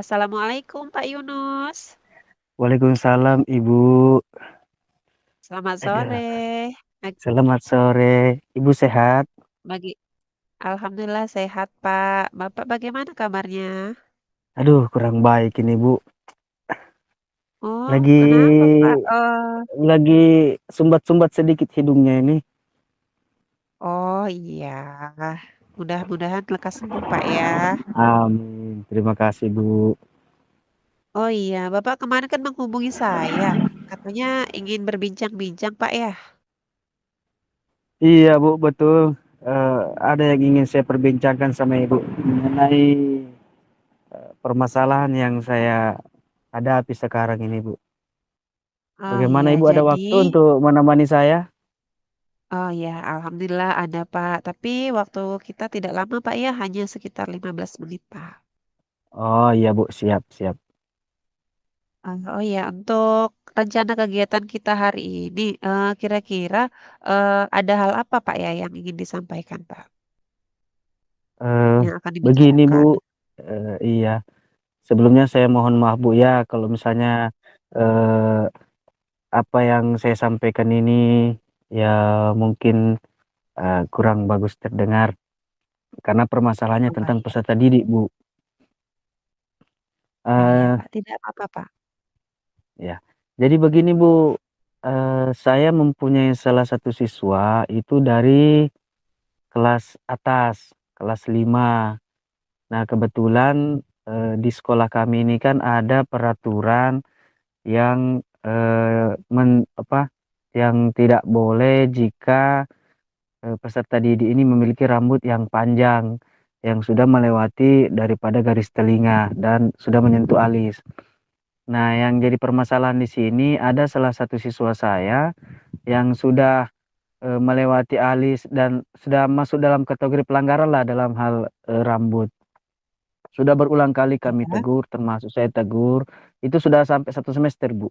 Assalamualaikum Pak Yunus. Waalaikumsalam Ibu. Selamat Ada. sore. Bag Selamat sore. Ibu sehat? bagi alhamdulillah sehat, Pak. Bapak bagaimana kabarnya? Aduh, kurang baik ini Bu. Oh, Lagi kenapa, Pak? Oh. lagi sumbat-sumbat sedikit hidungnya ini. Oh, iya. Mudah-mudahan lekas sembuh, Pak, ya. Amin. Terima kasih Bu. Oh, iya. Bapak kemarin kan menghubungi saya. Katanya ingin berbincang-bincang, Pak, ya? Iya Bu, betul. Ada yang ingin saya perbincangkan sama Ibu mengenai permasalahan yang saya hadapi sekarang ini Bu. Oh, Bagaimana iya. Ibu ada Jadi, waktu untuk menemani saya? oh ya, alhamdulillah ada, Pak. Tapi waktu kita tidak lama, Pak, ya. Hanya sekitar 15 menit, Pak. Oh iya Bu, siap siap. Oh ya, untuk rencana kegiatan kita hari ini, kira-kira ada hal apa Pak ya yang ingin disampaikan Pak, Eh, yang akan Begini dibicarakan? Bu. Iya. Sebelumnya saya mohon maaf Bu ya kalau misalnya eh, apa yang saya sampaikan ini ya mungkin kurang bagus terdengar karena permasalahannya Oh tentang iya, peserta didik Bu. oh iya Eh Pak, tidak apa-apa Pak. ya. Jadi begini Bu, saya mempunyai salah satu siswa itu dari kelas atas, kelas 5. Nah, kebetulan di sekolah kami ini kan ada peraturan yang yang tidak boleh jika peserta didik ini memiliki rambut yang panjang yang sudah melewati daripada garis telinga dan sudah menyentuh alis. Nah, yang jadi permasalahan di sini ada salah satu siswa saya yang sudah melewati alis dan sudah masuk dalam kategori pelanggaran lah dalam hal rambut. Sudah berulang kali kami Iya. tegur, termasuk saya tegur. Itu sudah sampai 1 semester, Bu.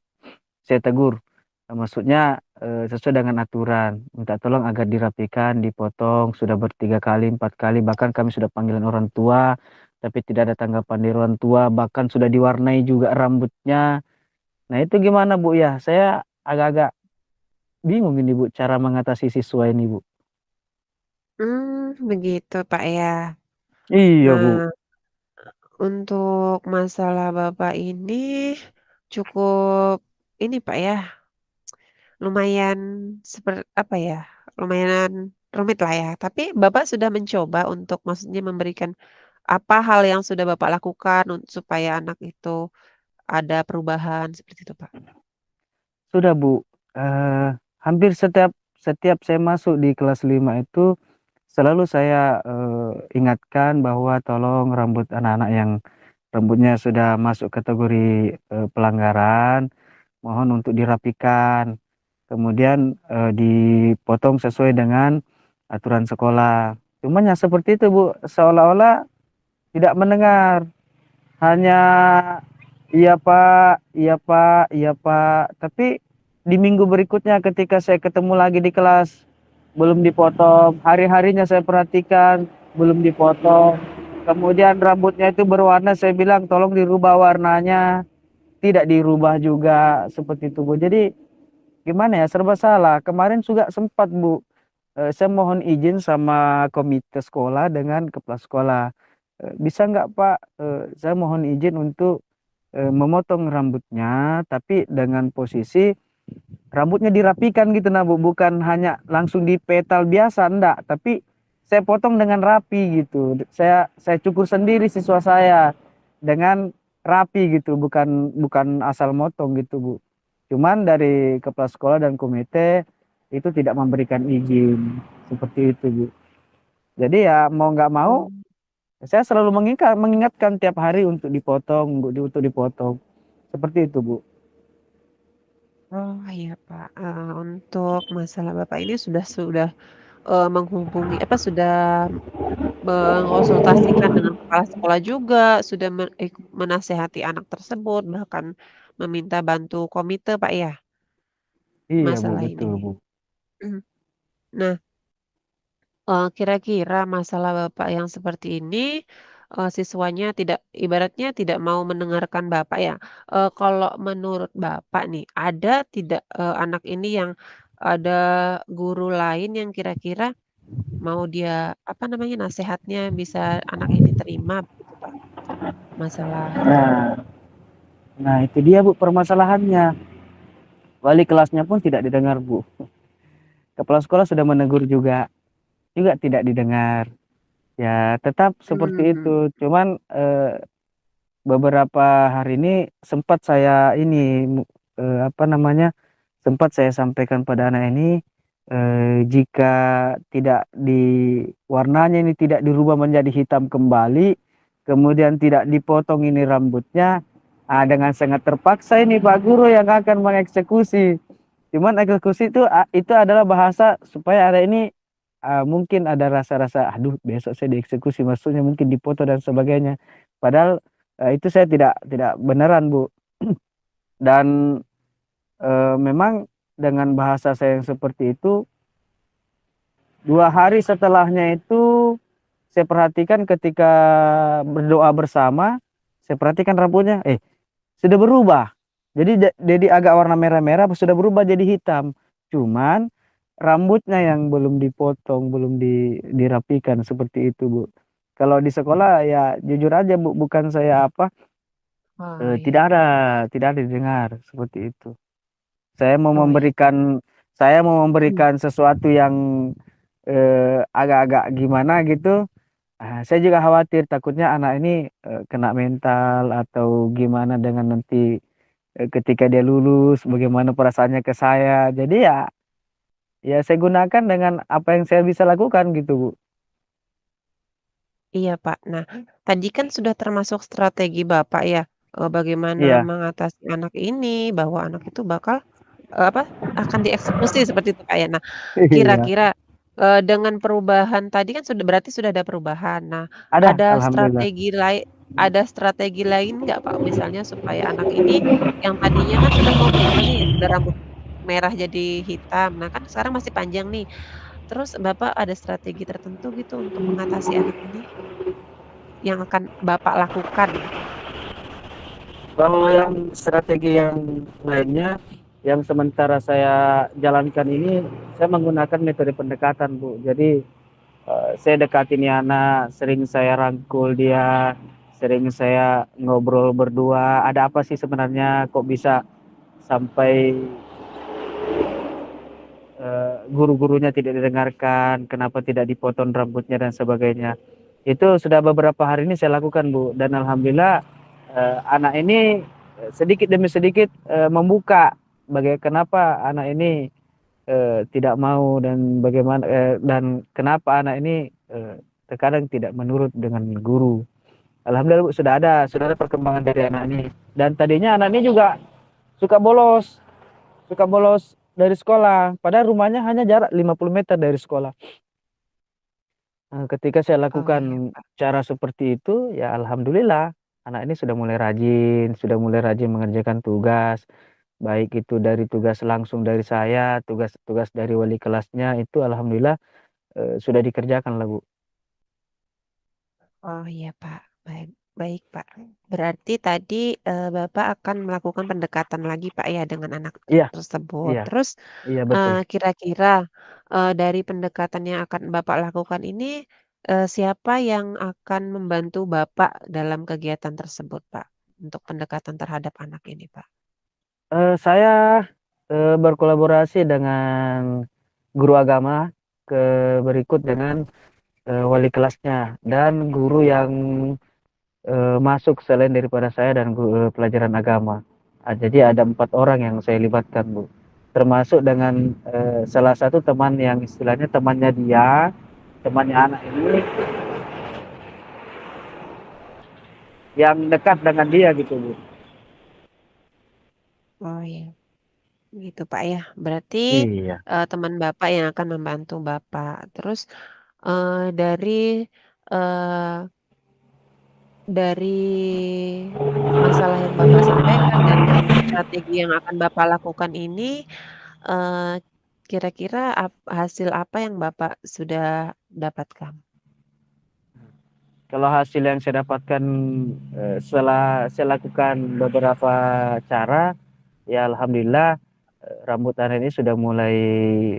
Saya tegur. Maksudnya sesuai dengan aturan. Minta tolong agar dirapikan, dipotong. Sudah 3 kali, 4 kali. Bahkan kami sudah panggilan orang tua. Tapi tidak ada tanggapan dari orang tua. Bahkan sudah diwarnai juga rambutnya. Nah itu gimana Bu ya? Saya agak-agak bingung ini Bu. Cara mengatasi siswa ini Bu. Begitu Pak ya. Iya Bu. Nah, untuk masalah Bapak ini cukup ini Pak ya, lumayan seperti apa ya, lumayan rumit lah ya. Tapi Bapak sudah mencoba untuk maksudnya memberikan apa hal yang sudah Bapak lakukan supaya anak itu ada perubahan seperti itu, Pak? Sudah Bu. Eh, Hampir setiap setiap saya masuk di kelas 5 itu selalu saya ingatkan bahwa tolong rambut anak-anak yang rambutnya sudah masuk kategori pelanggaran, mohon untuk dirapikan. Kemudian dipotong sesuai dengan aturan sekolah. Cuman ya seperti itu Bu, seolah-olah tidak mendengar. Hanya iya Pak, iya Pak, iya Pak. Tapi di minggu berikutnya ketika saya ketemu lagi di kelas belum dipotong. Hari-harinya saya perhatikan belum dipotong. Kemudian rambutnya itu berwarna, saya bilang tolong dirubah warnanya. Tidak dirubah juga seperti itu Bu. Jadi gimana ya, serba salah. Kemarin juga sempat Bu, saya mohon izin sama komite sekolah dengan kepala sekolah. Bisa nggak Pak, saya mohon izin untuk memotong rambutnya, tapi dengan posisi rambutnya dirapikan gitu nah Bu, bukan hanya langsung dipetal biasa, enggak, tapi saya potong dengan rapi gitu. Saya cukur sendiri siswa saya dengan rapi gitu, bukan bukan asal motong gitu Bu. Cuman dari kepala sekolah dan komite itu tidak memberikan izin seperti itu Bu. Jadi ya mau nggak mau Hmm. saya selalu mengingatkan tiap hari untuk dipotong, untuk dipotong. Seperti itu Bu. Oh iya Pak, untuk masalah Bapak ini sudah menghubungi apa sudah mengonsultasikan dengan kepala sekolah juga, sudah menasehati anak tersebut, bahkan meminta bantu komite Pak ya, Iya Bu, masalah betul ini? Bu. Mhm. Nah, kira-kira masalah Bapak yang seperti ini, siswanya tidak ibaratnya tidak mau mendengarkan Bapak ya. Kalau menurut Bapak nih, ada tidak, anak ini yang ada guru lain yang kira-kira mau dia, apa namanya, nasehatnya bisa anak ini terima begitu, Pak? Masalah tersebut. Nah, nah itu dia Bu permasalahannya. Wali kelasnya pun tidak didengar Bu. Kepala sekolah sudah menegur juga, juga tidak didengar. Ya tetap seperti Mmm, itu. Cuman beberapa hari ini sempat saya ini apa namanya, sempat saya sampaikan pada anak ini, jika tidak warnanya ini tidak dirubah menjadi hitam kembali, kemudian tidak dipotong ini rambutnya, dengan sangat terpaksa ini Pak Guru yang akan mengeksekusi. Cuman eksekusi itu adalah bahasa supaya anak ini, mungkin ada rasa-rasa, "Aduh besok saya dieksekusi," maksudnya mungkin dipoto dan sebagainya. Padahal, itu saya tidak beneran Bu. Dan, memang dengan bahasa saya yang seperti itu, 2 hari setelahnya itu saya perhatikan ketika berdoa bersama, saya perhatikan rambutnya, sudah berubah. Jadi agak warna merah-merah sudah berubah jadi hitam. Cuman rambutnya yang belum dipotong, belum dirapikan seperti itu, Bu. Kalau di sekolah ya jujur aja, Bu, bukan saya apa, oh tidak iya. ada tidak ada didengar seperti itu. Saya mau Oh iya. memberikan saya mau Mmm. memberikan sesuatu yang, agak-agak gimana gitu, saya juga khawatir takutnya anak ini, kena mental atau gimana dengan nanti, ketika dia lulus bagaimana perasaannya ke saya. Jadi ya saya gunakan dengan apa yang saya bisa lakukan gitu, Bu. Iya, Pak. Nah, tadi kan sudah termasuk strategi Bapak ya, bagaimana Iya. mengatasi anak ini, bahwa anak itu bakal, apa, akan dieksekusi seperti itu, Pak, ya. Nah, Iya. kira-kira, dengan perubahan tadi kan sudah berarti sudah ada perubahan. Nah, Ada, ada alhamdulillah. strategi lain nggak, Pak? Misalnya supaya anak ini yang tadinya kan sudah mau berubah nih, udah rambut merah jadi hitam, nah kan sekarang masih panjang nih. Terus Bapak ada strategi tertentu gitu untuk mengatasi anak ini? Yang akan Bapak lakukan gitu? Kalau yang strategi yang lainnya, yang sementara saya jalankan ini, saya menggunakan metode pendekatan, Bu. Jadi, saya dekati nih anak, sering saya rangkul dia, sering saya ngobrol berdua, ada apa sih sebenarnya kok bisa sampai, guru-gurunya tidak didengarkan, kenapa tidak dipotong rambutnya dan sebagainya. Itu sudah beberapa hari ini saya lakukan, Bu, dan alhamdulillah, anak ini, sedikit demi sedikit, membuka kenapa anak ini, tidak mau dan dan kenapa anak ini, terkadang tidak menurut dengan guru. Alhamdulillah, Bu, sudah ada perkembangan dari anak ini. Dan tadinya anak ini juga suka bolos suka bolos dari sekolah, padahal rumahnya hanya jarak 50 meter dari sekolah. Ketika saya Oh iya, lakukan Pak. cara seperti itu, ya alhamdulillah anak ini sudah mulai rajin mengerjakan tugas, baik itu dari tugas langsung dari saya, tugas-tugas dari wali kelasnya itu alhamdulillah, sudah dikerjakan lah, Bu. Oh iya, Pak. Baik baik, Pak. Berarti tadi, Bapak akan melakukan pendekatan lagi, Pak, ya dengan anak Iya, tersebut. iya, Terus, iya betul. kira-kira, dari pendekatan yang akan Bapak lakukan ini, siapa yang akan membantu Bapak dalam kegiatan tersebut, Pak? Untuk pendekatan terhadap anak ini, Pak? Saya, berkolaborasi dengan guru agama, berikut dengan, wali kelasnya dan guru yang, masuk selain daripada saya dan pelajaran agama. Jadi ada 4 orang yang saya libatkan, Bu. Termasuk dengan, salah satu teman yang istilahnya temannya anak ini yang dekat dengan dia gitu, Bu. Oh iya. Gitu, Pak, ya. Berarti, Iya. teman Bapak yang akan membantu Bapak. Terus, dari, eee, masalah yang Bapak sampaikan dan strategi yang akan Bapak lakukan ini, eee, kira-kira hasil apa yang Bapak sudah dapatkan? kalau hasil yang saya dapatkan setelah saya lakukan beberapa cara, ya alhamdulillah rambut anak ini sudah mulai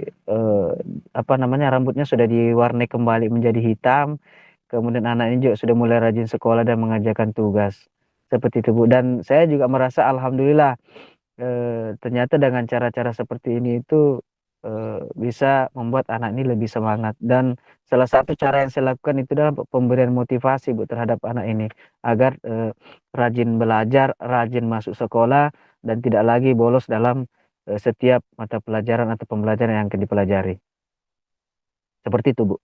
eh, apa namanya rambutnya sudah diwarnai kembali menjadi hitam. Kemudian anak ini juga sudah mulai rajin sekolah dan mengerjakan tugas. Seperti itu, Bu. Dan saya juga merasa alhamdulillah ternyata dengan cara-cara seperti ini itu bisa membuat anak ini lebih semangat. Dan salah satu cara yang saya lakukan itu adalah pemberian motivasi, Bu, terhadap anak ini agar rajin belajar, rajin masuk sekolah dan tidak lagi bolos dalam setiap mata pelajaran atau pembelajaran yang akan dipelajari. Seperti itu, Bu.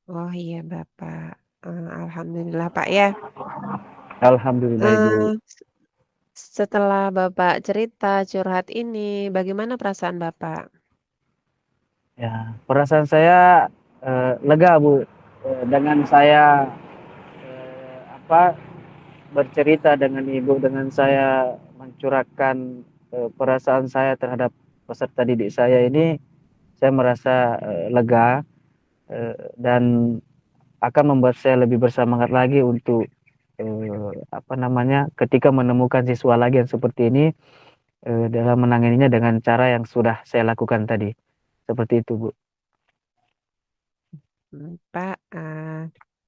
Oh iya Bapak. Alhamdulillah Pak ya. Alhamdulillah, Ibu. Eh, Setelah Bapak cerita curhat ini, bagaimana perasaan Bapak? Ya, perasaan saya lega, Bu. Dengan saya apa bercerita dengan ibu, dengan saya mencurahkan perasaan saya terhadap peserta didik saya ini, saya merasa lega dan akan membuat saya lebih bersemangat lagi untuk apa namanya ketika menemukan siswa lagi yang seperti ini dalam menanganinya dengan cara yang sudah saya lakukan tadi. Seperti itu, Bu. Pak,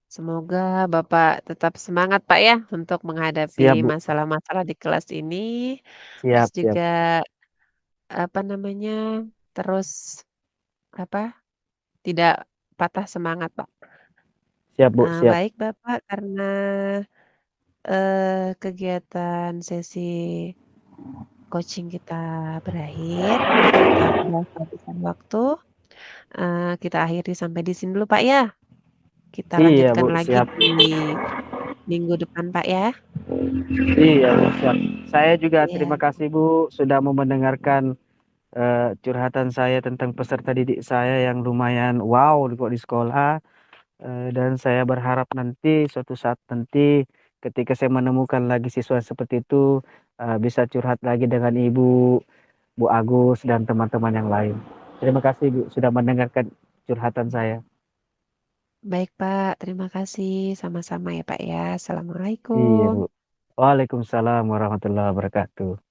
semoga Bapak tetap semangat Pak ya untuk menghadapi Siap, Bu. masalah-masalah di kelas ini. Terus Siap, siap. juga apa namanya? Terus apa? Tidak patah semangat Pak. Siap, Bu. Siap. Baik Bapak, karena kegiatan sesi coaching kita berakhir, kita sudah kehabisan waktu. Kita akhiri sampai di sini dulu Pak ya. Kita Iya, lanjutkan Bu. lagi Siap. di minggu depan Pak ya. Iya, Bu. Siap. Saya juga terima Iya, kasih, Bu, sudah mau mendengarkan curhatan saya tentang peserta didik saya yang lumayan wow kok di sekolah. Dan saya berharap nanti suatu saat nanti ketika saya menemukan lagi siswa seperti itu bisa curhat lagi dengan Ibu, Bu Agus dan teman-teman yang lain. Terima kasih, Bu, sudah mendengarkan curhatan saya. baik Pak. Terima kasih. Sama-sama ya Pak ya. Iya, Assalamualaikum. Bu. Waalaikumsalam warahmatullahi wabarakatuh.